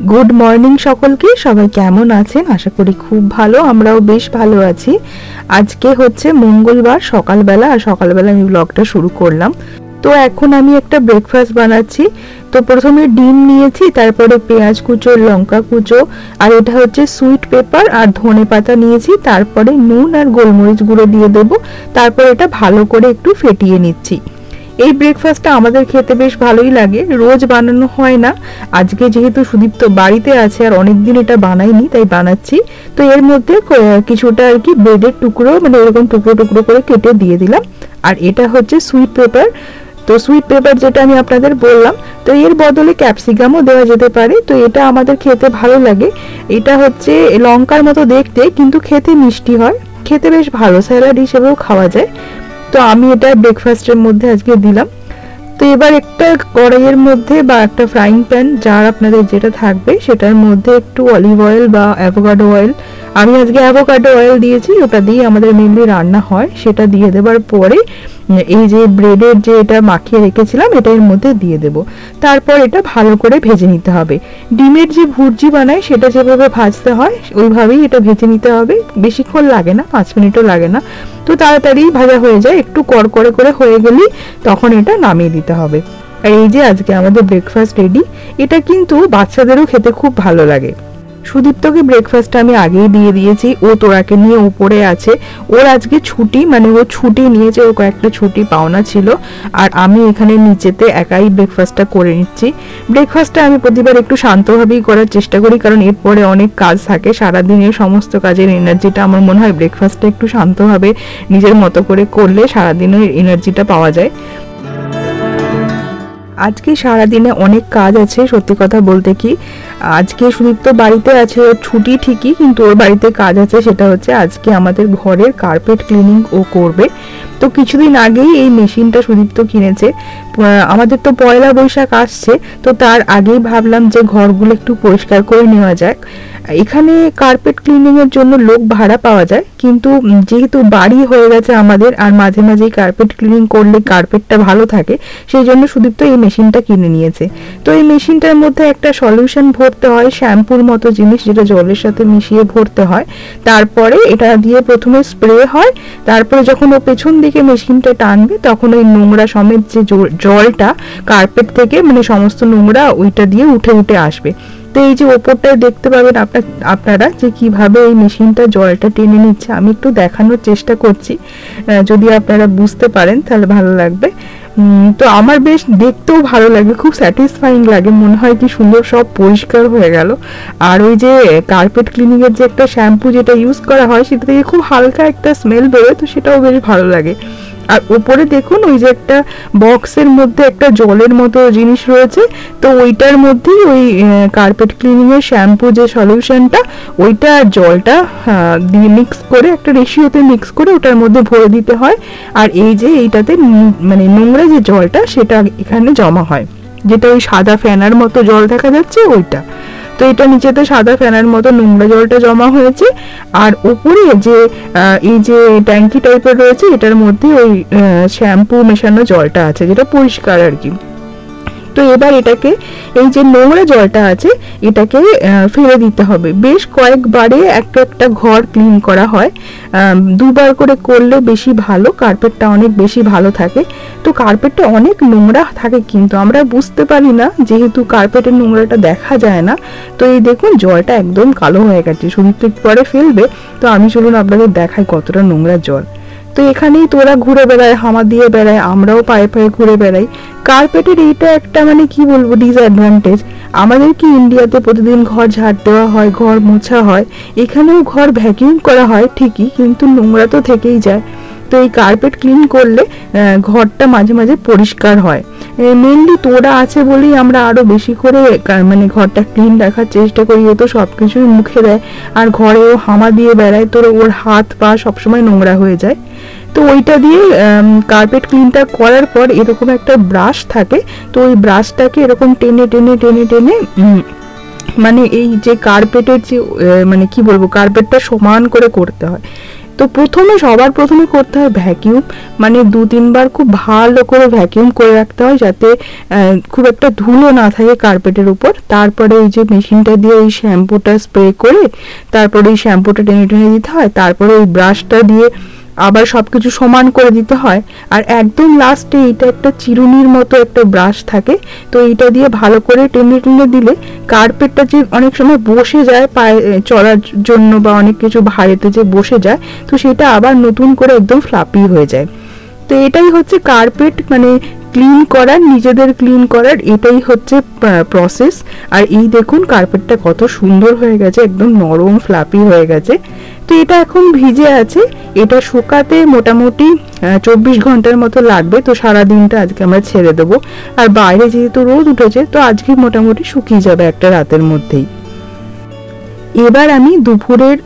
Good morning সকলকে। সবাই কেমন আছেন? আশা করি খুব ভালো, আমরাও বেশ ভালো আছি। আজকে হচ্ছে মঙ্গলবার সকালবেলা, আর সকালবেলা আমি ব্লগটা শুরু করলাম। তো এখন আমি একটা ব্রেকফাস্ট বানাচ্ছি। তো প্রথমে ডিম নিয়েছি, তারপরে পেঁয়াজ কুচো, লঙ্কা কুচো, আর এটা হচ্ছে সুইট পেপার আর ধনে পাতা নিয়েছি। তারপরে নুন আর গোলমরিচ গুঁড়ো দিয়ে দেবো। তারপর এটা ভালো করে একটু ফেটিয়ে নিচ্ছি। এই ব্রেকফাস্টটা আমাদের খেতে বেশ ভালোই লাগে, রোজ বানানো হয় না। আজকে যেহেতু সুদীপ্ত বাড়িতে আছে আর অনেকদিন এটা বানাইনি, তাই বানাচ্ছি। তো এর মধ্যে কিছুটা আর কি ব্রেডের টুকরো, মানে এরকম টুকরো টুকরো করে কেটে দিয়ে দিলাম। আর এটা হচ্ছে সুইট পেপার। তো সুইট পেপার যেটা আমি আপনাদের বললাম, তো এর বদলে ক্যাপসিকামও দেওয়া যেতে পারে। তো এটা আমাদের খেতে ভালো লাগে। এটা হচ্ছে লঙ্কার মতো দেখতে, কিন্তু খেতে মিষ্টি হয়, খেতে বেশ ভালো, স্যালাড হিসেবেও খাওয়া যায়। তো আমি এটা ব্রেকফাস্টের মধ্যে আজকে দিলাম। তো এবার একটা কড়াইয়ের মধ্যে বা একটা ফ্রাইং প্যান, যার আপনাদের যেটা থাকবে, সেটার মধ্যে একটু অলিভ অয়েল বা অ্যাভোকাডো অয়েল, আমি আজকে অ্যাভোকাডো অয়েল দিয়েছি, ওটা দিয়ে আমাদের মেনলি রান্না হয়। সেটা দিয়ে দেবার পরে এই যে ব্রেডের যে এটা মাখিয়ে রেখেছিলাম, এটা এর মধ্যে দিয়ে দেব। তারপর এটা ভালো করে ভেজে নিতে হবে। ডিমের যে ভুর্জি বানায় সেটা যেভাবে ভাজতে হয় ওইভাবেই এটা ভেজে নিতে হবে। বেশিক্ষণ লাগে না, 5 মিনিটও লাগে না। তো তাড়াতাড়ি ভাজা হয়ে যায়, একটু কড়কড়ে করে হয়ে গেলেই তখন এটা নামিয়ে দিতে হবে। আর এই যে আজকে আমাদের ব্রেকফাস্ট রেডি। এটা কিন্তু বাচ্চাদেরও খেতে খুব ভালো লাগে। সুদীপ্তকে ব্রেকফাস্ট আমি আগেই দিয়ে দিয়েছি, ও তোরাকে নিয়ে উপরে আছে। ওর আজকে ছুটি, মানে ও ছুটি নিয়েছে, ও কয়েকটা ছুটি পাওনা ছিল। আর আমি এখানে নিচেতে একাই ব্রেকফাস্টটা করে নিচ্ছি। ব্রেকফাস্টটা আমি প্রতিবার একটু শান্তভাবেই করার চেষ্টা করি, কারণ এরপরে অনেক কাজ থাকে। সারাদিনের সমস্ত কাজের এনার্জিটা আমার মনে হয় ব্রেকফাস্টটা একটু শান্তভাবে নিজের মতো করে করলে সারাদিনের এনার্জিটা পাওয়া যায়। আজকে সারাদিনে অনেক কাজ আছে, সত্যি কথা বলতে কি। আজকে সুদীপ্ত বাড়িতে আছে, ওর ছুটি ঠিকই, কিন্তু ওর বাড়িতে কাজ আছে। সেটা হচ্ছে আজকে আমাদের ঘরের কার্পেট ক্লিনিং ও করবে। তো কিছুদিন আগেই এই মেশিনটা সুদীপ্ত কিনেছে। আমাদের তো পয়লা বৈশাখ আসছে, তো তার আগেই ভাবলাম যে ঘরগুলো একটু পরিষ্কার করে নেওয়া যাক। এখানে কার্পেট ক্লিনিং এর জন্য লোক ভাড়া পাওয়া যায়, কিন্তু যেহেতু বাড়ি হয়ে গেছে আমাদের, আর মাঝে মাঝেই কার্পেট ক্লিনিং করলে কার্পেটটা ভালো থাকে, সেই জন্য সুদীপ্ত এই মেশিনটা কিনে নিয়েছে। তো এই মেশিনটার মধ্যে একটা সলিউশন ভরতে হয়, শ্যাম্পুর মতো জিনিস, যেটা জলের সাথে মিশিয়ে ভরতে হয়। তারপরে এটা দিয়ে প্রথমে স্প্রে হয়, তারপরে যখন ও পেছন দিকে মেশিনটা টানবে, তখন ওই নোংরা সমেত যে জলটা কার্পেট থেকে, মানে সমস্ত নোংরা ওইটা দিয়ে উঠে উঠে আসবে। তো এই যে ওপরটায় দেখতে পাবেন আপনারা যে কিভাবে এই মেশিনটা জলটা টেনে নিচ্ছে। আমি একটু দেখানোর চেষ্টা করছি, যদি আপনারা বুঝতে পারেন তাহলে ভালো লাগবে। তো আমার বেশ দেখতেও ভালো লাগে, খুব স্যাটিসফাইং লাগে, মনে হয় কি সুন্দর সব পরিষ্কার হয়ে গেল। আর ওই যে কার্পেট ক্লিনিং এর যে একটা শ্যাম্পু যেটা ইউজ করা হয়, সেটা থেকে খুব হালকা একটা স্মেল বেরোয়, তো সেটাও বেশ ভালো লাগে। আর ওপরে দেখুন ওই যে একটা বক্সের মধ্যে একটা জলের মতো জিনিস রয়েছে, তো ওইটার মধ্যেই ওই কার্পেট ক্লিনিং এর শ্যাম্পু যে সলিউশনটা, ওইটা আর জলটা দিয়ে মিক্স করে, একটা রেশিওতে মিক্স করে ওটার মধ্যে ভরে দিতে হয়। আর এই যে এইটাতে মানে নোংরা যে জলটা, সেটা এখানে জমা হয়, যেটা ওই সাদা ফেনার মতো জল দেখা যাচ্ছে ওইটা। তো এটা নিচেতে সাদা ফেনার মতো নোংরা জলটা জমা হয়েছে। আর উপরে যে এই যে ট্যাঙ্কি টাইপের রয়েছে, এটার মধ্যে ওই শ্যাম্পু মেশানো জলটা আছে, যেটা পরিষ্কার আর কি। তো এবার এটাকে, এই যে নোংরা জলটা আছে, এটাকে ফেলে দিতে হবে। বেশ কয়েকবারে একটা ঘর ক্লিন করা হয়, 2বার করে করলে বেশি ভালো, কার্পেটটা অনেক বেশি ভালো থাকে। তো কার্পেটটা অনেক নোংরা থাকে, কিন্তু আমরা বুঝতে পারি না, যেহেতু কার্পেটের নোংরাটা দেখা যায় না। তো এই দেখুন জলটা একদম কালো হয়ে গেছে, সুদীপ্ত একটু পরে ফেলবে। তো আমি চলুন আপনাদের দেখাই কতটা নোংরা জল। তো এখানেই তোরা ঘুরে বেড়ায়, হামা দিয়ে বেড়ায়, আমরাও পায়ে পায়ে ঘুরে বেড়াই। কার্পেটের এইটা একটা, মানে কি বলবো, ডিসঅ্যাডভান্টেজ। আমাদের কি ইন্ডিয়াতে প্রতিদিন ঘর ঝাড় দেওয়া হয়, ঘর মোছা হয়, এখানেও ঘর ভ্যাকিউম করা হয় ঠিকই, কিন্তু নোংরা তো থেকেই যায়। তো এই কার্পেট ক্লিন করলে ঘরটা মাঝে মাঝে পরিষ্কার হয়। মেনলি তোরা আছে বলেই আমরা আরো বেশি করে মানে ঘরটা ক্লিন রাখার চেষ্টা করি। ও তো সবকিছুই মুখে দেয়, আর ঘরেও হামা দিয়ে বেড়ায়, তোর ওর হাত পা সবসময় নোংরা হয়ে যায়। তো ওইটা দিয়ে কার্পেট ক্লিনটা করার পর এরকম একটা ব্রাশ থাকে, তো ওই ব্রাশটাকে এরকম টেনে টেনে টেনে টেনে মানে এই যে কার্পেটের যে মানে কি বলবো, কার্পেটটা সমান করে করতে হয়। তো সবার প্রথমে করতে হয় ভ্যাকিউম, মানে 2-3 বার খুব ভালো করে ভ্যাকিউম করে রাখতে হয় যাতে খুব একটা ধুলো না থাকে কার্পেটের উপর। তারপরে এই যে মেশিনটা দিয়ে এই শ্যাম্পুটা স্প্রে করে তারপরে এই শ্যাম্পুটা টেনে টেনে দিতে হয়, তারপরে ওই ব্রাশটা দিয়ে আবার সবকিছু সমান করে দিতে হয়। আর একদম লাস্টে এইটা একটা চিরুনির মতো একটা ব্রাশ থাকে, তো এইটা দিয়ে ভালো করে টেনে টেনে দিলে কার্পেটটা যে অনেক সময় বসে যায় পায়ে চড়ার জন্য বা অনেক কিছু ভারীতে যে বসে যায়, তো সেটা আবার নতুন করে একদম ফ্লাপি হয়ে যায়। তো এটাই হচ্ছে কার্পেট মানে ক্লিন করার, নিজেদের ক্লিন করার এটাই হচ্ছে প্রসেস। আর এই দেখুন কার্পেটটা কত সুন্দর হয়ে গেছে, একদম নরম ফ্লাপি হয়ে গেছে। তো এটা এখন ভিজে আছে, এটা শুকাতে মোটামুটি 24 ঘন্টার মতো লাগবে। তো সারা দিনটা আজকে আমরা ছেড়ে দেবো, আর বাইরে যেহেতু রোদ উঠেছে তো আজকে মোটামুটি শুকিয়ে যাবে একটা রাতের মধ্যেই। এবার আমি দুপুরের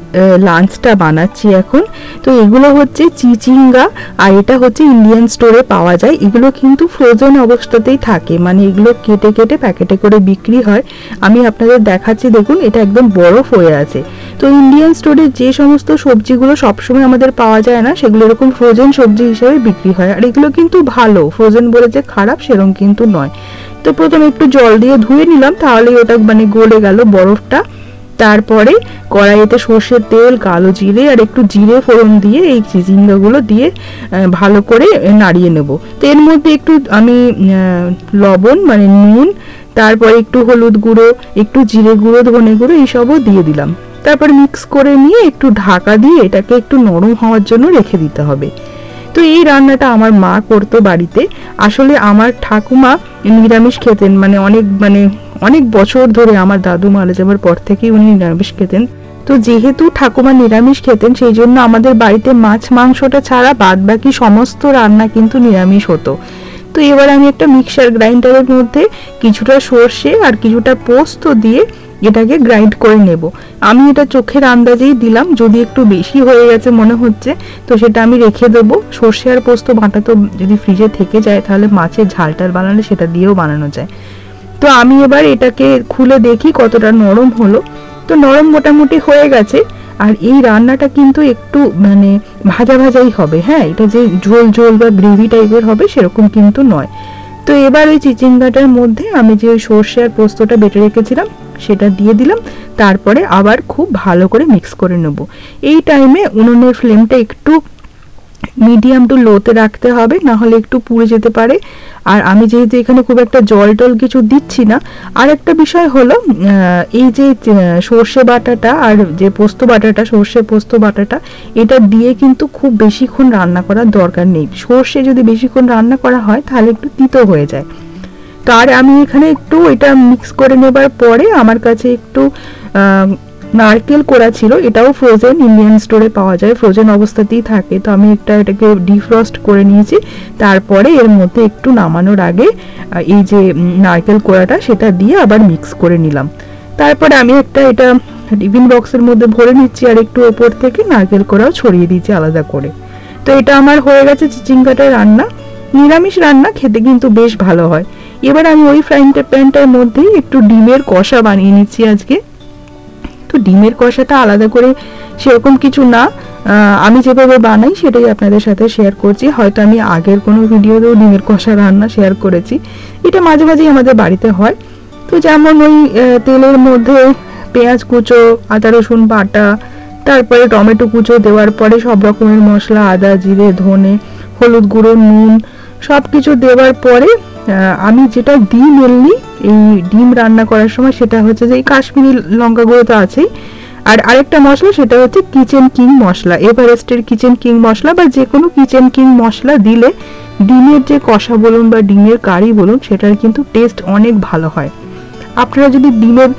লাঞ্চটা বানাচ্ছি এখন। তো এগুলো হচ্ছে চিচিঙ্গা, আর এটা হচ্ছে ইন্ডিয়ান স্টোরে পাওয়া যায়। এগুলো কিন্তু ফ্রোজেন অবস্থাতেই থাকে, মানে এগুলো কেটে কেটে প্যাকেটে করে বিক্রি হয়। আমি আপনাদের দেখাচ্ছি, দেখুন এটা একদম বরফ হয়ে আছে। তো ইন্ডিয়ান স্টোরে যে সমস্ত সবজিগুলো সবসময় আমাদের পাওয়া যায় না, সেগুলো এরকম ফ্রোজেন সবজি হিসেবে বিক্রি হয়। আর এগুলো কিন্তু ভালো, ফ্রোজেন বলে যে খারাপ সেরকম কিন্তু নয়। তো প্রথমে একটু জল দিয়ে ধুয়ে নিলাম, তাহলেই ওটা মানে গলে গেল বরফটা। তারপরে কড়াইতে সর্ষের তেল, কালো জিরে আর একটু জিরে ফোড়ন দিয়ে এই চিচিঙ্গাগুলো দিয়ে ভালো করে নাড়িয়ে নেব। তো এর মধ্যে একটু আমি লবণ মানে নুন, তারপরে একটু হলুদ গুঁড়ো, একটু জিরে গুঁড়ো, ধনে গুঁড়ো এইসবও দিয়ে দিলাম। তারপর মিক্স করে নিয়ে একটু ঢাকা দিয়ে এটাকে একটু নরম হওয়ার জন্য রেখে দিতে হবে। তো এই রান্নাটা আমার মা করতো বাড়িতে। আসলে আমার ঠাকুমা নিরামিষ খেতেন, মানে অনেক বছর ধরে, আমার দাদু মারা যাবার পর থেকেই উনি নিরামিষ খেতেন। তো যেহেতু ঠাকুমা নিরামিষ খেতেন, সেই জন্য আমাদের বাড়িতে মাছ মাংসটা ছাড়া বাদ বাকি সমস্ত রান্না কিন্তু নিরামিষ হতো। তো এবার আমি একটা মিক্সার গ্রাইন্ডারের মধ্যে কিছুটা সর্ষে আর কিছুটা পোস্ত দিয়ে এটাকে গ্রাইন্ড করে নেব। আমি এটা চোখের আন্দাজেই দিলাম, যদি একটু বেশি হয়ে গেছে মনে হচ্ছে তো সেটা আমি রেখে দেবো। সর্ষে আর পোস্ত বাটা তো যদি ফ্রিজে থেকে যায় তাহলে মাছের ঝালটাল বানালে সেটা দিয়েও বানানো যায়। তো আমি এবার এটাকে খুলে দেখি কতটা নরম হলো। তো নরম মোটামুটি হয়ে গেছে। আর এই রান্নাটা কিন্তু একটু মানে ভাজা ভাজাই হবে, হ্যাঁ, এটা যে ঝোল ঝোল বা গ্রেভি টাইপের হবে সেরকম কিন্তু নয়। তো এবার ওই চিচিঙ্গাটার মধ্যে আমি যে সর্ষে আর পোস্তটা বেটে রেখেছিলাম সেটা দিয়ে দিলাম। তারপরে আবার খুব ভালো করে মিক্স করে নেব। এই টাইমে উনুনের ফ্লেমটা একটু মিডিয়াম টু লোতে রাখতে হবে, না হলে একটু পুড়ে যেতে পারে। আর আমি যেহেতু এখানে খুব একটা জল টল কিছু দিচ্ছি না। আর একটা বিষয় হলো, এই যে সর্ষে বাটাটা আর যে পোস্ত বাটাটা, সর্ষে পোস্ত বাটাটা, এটা দিয়ে কিন্তু খুব বেশিক্ষণ রান্না করার দরকার নেই। সর্ষে যদি বেশিক্ষণ রান্না করা হয় তাহলে একটু তিতো হয়ে যায়। তো আর আমি এখানে একটু এটা মিক্স করে নেবার পরে আমার কাছে একটু নারকেল কোড়া ছিল, এটাও ফ্রোজেন, ইন্ডিয়ান স্টোরে পাওয়া যায়, ফ্রোজেন অবস্থাতেই থাকে। তো আমি এটাকে ডিফ্রস্ট করে নিয়েছি। তারপরে এর মধ্যে একটু নামানোর আগে এই যে নারকেল কোড়াটা সেটা দিয়ে আবার মিক্স করে নিলাম। তারপরে আমি এটা টিফিন বক্সের মধ্যে ভরে নিচ্ছি, আর একটু ওপর থেকে নারকেল কোড়াও ছড়িয়ে দিচ্ছি আলাদা করে। তো এটা আমার হয়ে গেছে চিচিঙ্গাটার রান্না। নিরামিষ রান্না খেতে কিন্তু বেশ ভালো হয়। এবার আমি ওই ফ্রাইং প্যানটার মধ্যেই একটু ডিমের কষা বানিয়ে নিচ্ছি আজকে। তো ডিমের কষাটা আলাদা করে সেরকম কিছু না, আমি যেভাবে বানাই সেটাই আপনাদের সাথে শেয়ার করছি। হয়তো আমি আগের কোনো ভিডিওতেও ডিমের কষা রান্না শেয়ার করেছি, এটা মাঝে মাঝেই আমাদের বাড়িতে হয়। তো যেমন ওই তেলের মধ্যে পেঁয়াজ কুচো, আদা রসুন বাটা, তারপরে টমেটো কুচো দেওয়ার পরে সব রকমের মশলা, আদা জিরে ধনে হলুদ গুঁড়ো নুন সব কিছু দেওয়ার পরে আমি যেটা দিই মেনলি এই ডিম রান্না করার সময়, সেটা হচ্ছে যে এই কাশ্মীরি লঙ্কা গুঁড়ো তো আছেই। আর আরেকটা মশলা সেটা হচ্ছে কিচেন কিং মশলা, এভারেস্টের কিচেন কিং মশলা বা যে কোনো কিচেন কিং মশলা দিলে ডিমের যে কষা বলুন বা ডিমের কারি বলুন সেটার কিন্তু টেস্ট অনেক ভালো হয়। আপনারা যদি ডিমের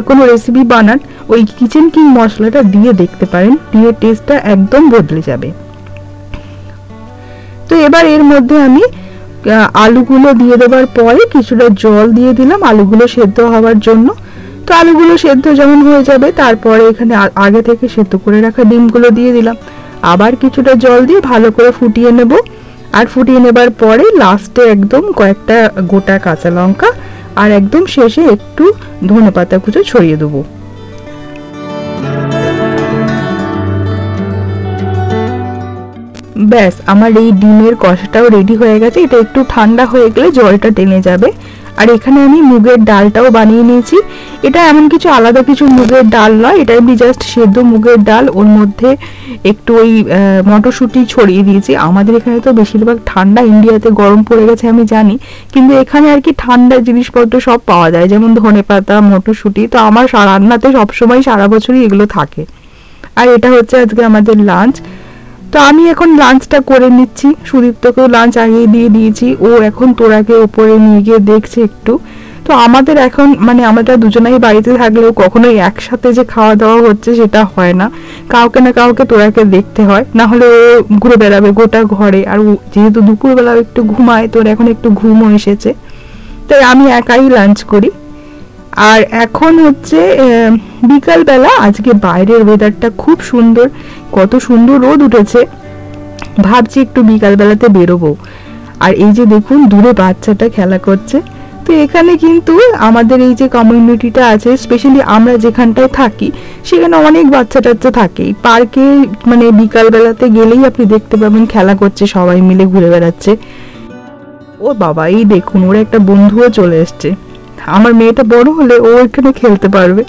কোনো রেসিপি বানান ওই কিচেন কিং মশলাটা দিয়ে দেখতে পারেন, ডিমের টেস্টটা একদম বদলে যাবে। তো এবার এর মধ্যে আমি আলুগুলো দিয়ে দেওয়ার পরে কিছুটা জল দিয়ে দিলাম আলুগুলো সেদ্ধ হওয়ার জন্য। তো আলুগুলো সেদ্ধ যেমন হয়ে যাবে তারপরে এখানে আগে থেকে সেদ্ধ করে রাখা ডিমগুলো দিয়ে দিলাম। আবার কিছুটা জল দিয়ে ভালো করে ফুটিয়ে নেব। আর ফুটিয়ে নেবার পরে লাস্টে একদম কয়েকটা গোটা কাঁচা লঙ্কা আর একদম শেষে একটু ধনেপাতা কুচো ছড়িয়ে দেবো। ব্যাস আমার এই ডিমের কষাটাও রেডি হয়ে গেছে। এটা একটু ঠান্ডা হয়ে গেলে জলটা টেনে যাবে। আর এখানে আমি মুগের ডালটাও বানিয়ে নিয়েছি। এটা এমন কিছু আলাদা কিছু মুগের ডাল নয়, এটা এমনি জাস্ট সেদ্ধ মুগের ডাল, ওর মধ্যে একটু ওই মটরশুঁটি ছড়িয়ে দিয়েছি। আমাদের এখানে তো বেশিরভাগ ঠান্ডা, ইন্ডিয়াতে গরম পড়ে গেছে আমি জানি, কিন্তু এখানে আর কি ঠান্ডা জিনিসপত্র সব পাওয়া যায়, যেমন ধনেপাতা, মটরশুঁটি। তো আমার রান্নাতে সবসময় সারা বছরই এগুলো থাকে। আর এটা হচ্ছে আজকে আমাদের লাঞ্চ। তো আমি এখন লাঞ্চটা করে নিচ্ছি, সুদীপ্তকেও লাঞ্চ আগিয়ে দিয়ে দিয়েছি। ও এখন তোরাকে ওপরে নিয়ে গিয়ে দেখছে একটু। তো আমাদের এখন মানে আমরা দুজনেই বাড়িতে থাকলেও কখনোই একসাথে যে খাওয়া দাওয়া হচ্ছে সেটা হয় না, কাউকে না কাউকে তোরাকে দেখতে হয়, না হলে ও ঘুরে বেড়াবে গোটা ঘরে। আর যেহেতু দুপুরবেলা একটু ঘুমায়, তোর এখন একটু ঘুমও এসেছে, তাই আমি একাই লাঞ্চ করি। আর এখন হচ্ছে বিকালবেলা। আজকে বাইরের ওয়েদারটা খুব সুন্দর, কত সুন্দর রোদ উঠেছে। ভাবছি একটু বিকালবেলাতে বেরোবো। আর এই যে দেখুন দূরে বাচ্চাটা খেলা করছে। তো এখানে কিন্তু আমাদের এই যে কমিউনিটিটা আছে, স্পেশালি আমরা যেখানটায় থাকি সেখানে অনেক বাচ্চা টাচ্চা থাকে। পার্কে মানে বিকালবেলাতে গেলেই আপনি দেখতে পাবেন খেলা করছে, সবাই মিলে ঘুরে বেড়াচ্ছে। ও বাবা, এই দেখুন ওর একটা বন্ধুও চলে এসছে। আমার মেয়েটা বড় হলে ও এখানে খেলতে পারবে।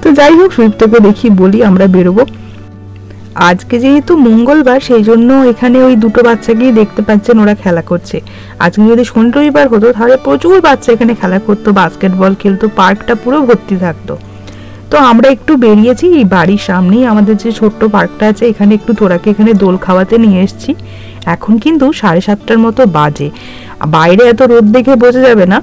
তো যাই হোক, সুদীপ্তকে দেখি বলি আমরা বেরোবো। আজকে যেহেতু মঙ্গলবার, সেই জন্য এখানে ওই দুটো বাচ্চাকেই দেখতে পাচ্ছেন ওরা খেলা করছে। আজকে যদি শনি রবিবার হতো তাহলে প্রচুর বাচ্চা এখানে খেলা করতো, বাস্কেটবল খেলতো, পার্কটা পুরো ভর্তি থাকতো। তো আমরা একটু বেরিয়েছি, এই বাড়ির সামনেই আমাদের যে ছোট্ট পার্কটা আছে, এখানে একটু তোরাকে এখানে দোল খাওয়াতে নিয়ে এসেছি। এখন কিন্তু 7:30 মতো বাজে। বাইরে এত রোদ দেখে বোঝা যাবে না,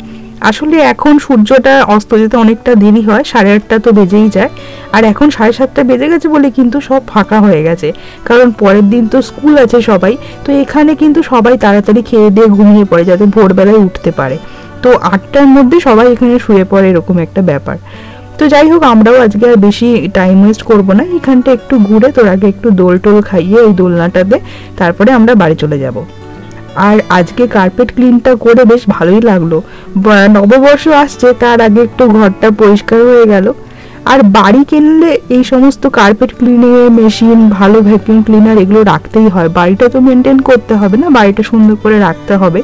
আসলে এখন সূর্যটা অস্ত যেতে অনেকটা দেরি হয়, 8:30 তো বেজেই যায়। আর এখন 7:30 বেজে গেছে বলে কিন্তু সব ফাঁকা হয়ে গেছে, কারণ পরের দিন তো স্কুল আছে সবাই। তো এখানে কিন্তু সবাই তাড়াতাড়ি খেয়ে দিয়ে ঘুমিয়ে পড়ে যাতে ভোরবেলায় উঠতে পারে। তো 8টার মধ্যে সবাই এখানে শুয়ে পড়ে, এরকম একটা ব্যাপার। তো যাই হোক, আমরাও আজকে আর বেশি টাইম ওয়েস্ট করবো না, এখানটা একটু ঘুরে তোরাকে একটু দোল টোল খাইয়ে ওই দোলনাটাতে তারপরে আমরা বাড়ি চলে যাব। আর আজকে কার্পেট ক্লিনটা করে বেশ ভালোই লাগলো। নববর্ষ আসছে, তার আগে একটু ঘরটা পরিষ্কার হয়ে গেল। আর বাড়ি কিনলে এই সমস্ত কার্পেট ক্লিনিং মেশিন, ভালো ভ্যাকুয়াম ক্লিনার এগুলো রাখতেই হয়। বাড়িটা তো মেনটেন করতে হবে না, বাড়িটা সুন্দর করে রাখতে হবে।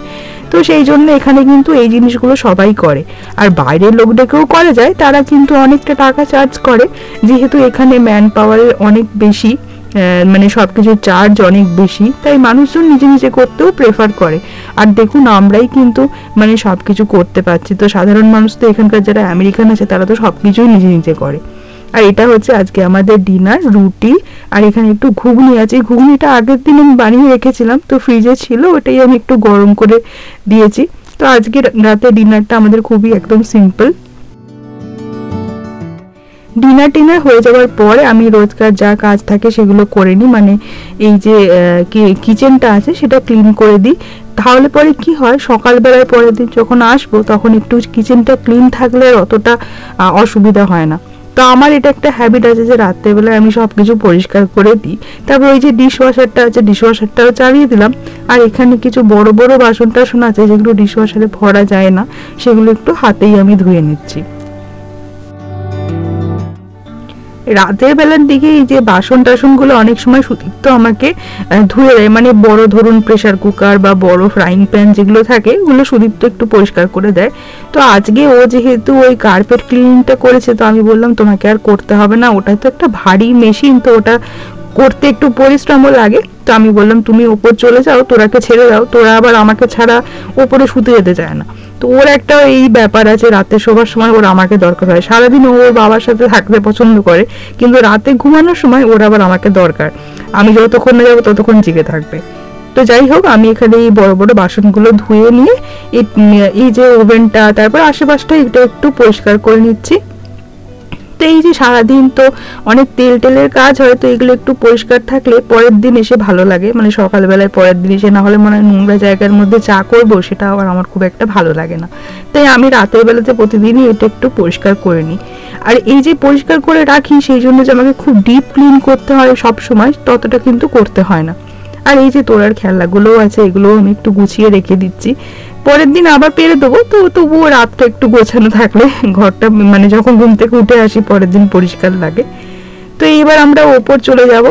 তো সেই জন্য এখানে কিন্তু এই জিনিসগুলো সবাই করে। আর বাইরের লোকদেরকেও করা যায়, তারা কিন্তু অনেকটা টাকা চার্জ করে, যেহেতু এখানে ম্যান পাওয়ারের অনেক বেশি, মানে সবকিছুর চার্জ অনেক বেশি, তাই মানুষজন নিজে নিজে করতেও প্রেফার করে। আর দেখুন আমরাই কিন্তু মানে সবকিছু করতে পারছি, তো সাধারণ মানুষ তো এখানকার যারা আমেরিকান আছে তারা তো সবকিছুই নিজে নিজে করে। আর এটা হচ্ছে আজকে আমাদের ডিনার, রুটি আর এখানে একটু ঘুগনি আছে। ঘুগনিটা আগের দিন আমি বানিয়ে রেখেছিলাম, তো ফ্রিজে ছিল, ওটাই আমি একটু গরম করে দিয়েছি। তো আজকে রাতে ডিনারটা আমাদের খুবই একদম সিম্পল। ডিনার টিনার হয়ে যাওয়ার পরে আমি রোজকার যা কাজ থাকে সেগুলো করে নিই, মানে এই যে কিচেনটা আছে সেটা ক্লিন করে দিই। তাহলে পরে কি হয়, সকালবেলায় পরের দিন যখন আসবো তখন একটু কিচেনটা ক্লিন থাকলে অতটা অসুবিধা হয় না। তো আমার এটা একটা হ্যাবিট আছে যে রাত্রেবেলায় আমি সব কিছু পরিষ্কার করে দিই। তারপর ওই যে ডিশওয়াশারটা আছে, ডিশওয়াশারটাও চালিয়ে দিলাম। আর এখানে কিছু বড় বড় বাসন টাসন আছে যেগুলো ডিশওয়াশারে ভরা যায় না, সেগুলো একটু হাতেই আমি ধুয়ে নিচ্ছি। রাতের বেলার দিকে এই যে বাসন টাসনগুলো অনেক সময় সুদীপ্ত আমাকে ধুয়ে দেয়, মানে বড় ধরুন প্রেসার কুকার বা বড় ফ্রাইং প্যান যেগুলো থাকে ওগুলো সুদীপ্ত একটু পরিষ্কার করে দেয়। তো আজকে ও যেহেতু ওই কার্পেট ক্লিনিংটা করেছে, তো আমি বললাম তোমাকে আর করতে হবে না, ওটা তো একটা ভারী মেশিন, তো ওটা করতে একটু পরিশ্রমও লাগে। তো আমি বললাম তুমি ওপর চলে যাও, তোরাকে ছেড়ে দাও, তোরা আবার আমাকে ছাড়া ওপরে শুতে যেতে চায় না। তো ওর একটা এই ব্যাপার আছে, রাতে শোবার সময় ওর আমাকে দরকার হয়। সারাদিন ও ওর বাবার সাথে থাকতে পছন্দ করে, কিন্তু রাতে ঘুমানোর সময় ওর আবার আমাকে দরকার, আমি যতক্ষণ না যাবো ততক্ষণ জেগে থাকবে। তো যাই হোক, আমি এখানে এই বড় বড় বাসনগুলো ধুয়ে নিয়ে এই যে ওভেনটা, তারপর আশেপাশটা এটা একটু পরিষ্কার করে নিচ্ছি। তো এই যে সারাদিন তো অনেক তেলের কাজ হয়, তো এগুলো একটু পরিষ্কার থাকলে পরের দিন এসে ভালো লাগে, মানে সকালবেলায় পরের দিন এসে, না হলে মনে হয় নোংরা জায়গার মধ্যে চা করবো, সেটা আবার আমার খুব একটা ভালো লাগে না। তাই আমি রাতের বেলাতে প্রতিদিনই এটা একটু পরিষ্কার করে নিই। আর এই যে পরিষ্কার করে রাখি, সেই জন্য যে আমাকে খুব ডিপ ক্লিন করতে হয় সব সময়, ততটা কিন্তু করতে হয় না। আর এই যে তোরার খেলনাগুলোও আছে, এগুলোও আমি একটু গুছিয়ে রেখে দিচ্ছি, পরের দিন আবার পেরে দেবো। তো তবুও রাতটা একটু গোছানো থাকলে ঘরটা মানে যখন ঘুম থেকে উঠে আসি পরের দিন পরিষ্কার লাগে। তো এইবার আমরা ওপর চলে যাব।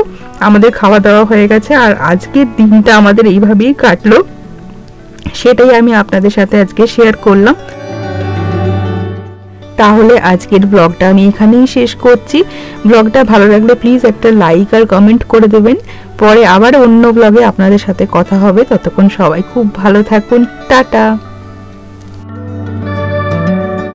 আমাদের খাওয়া দাওয়া হয়ে গেছে, আর আজকের দিনটা আমাদের এইভাবেই কাটলো, সেটাই আমি আপনাদের সাথে আজকে শেয়ার করলাম। তাহলে আজকের ব্লগটা আমি এখানেই শেষ করছি। ব্লগটা ভালো লাগলে প্লিজ একটা লাইক আর কমেন্ট করে দেবেন। পরে আবার অন্য ব্লগে আপনাদের সাথে কথা হবে। ততক্ষণ সবাই খুব ভালো থাকুন। টাটা।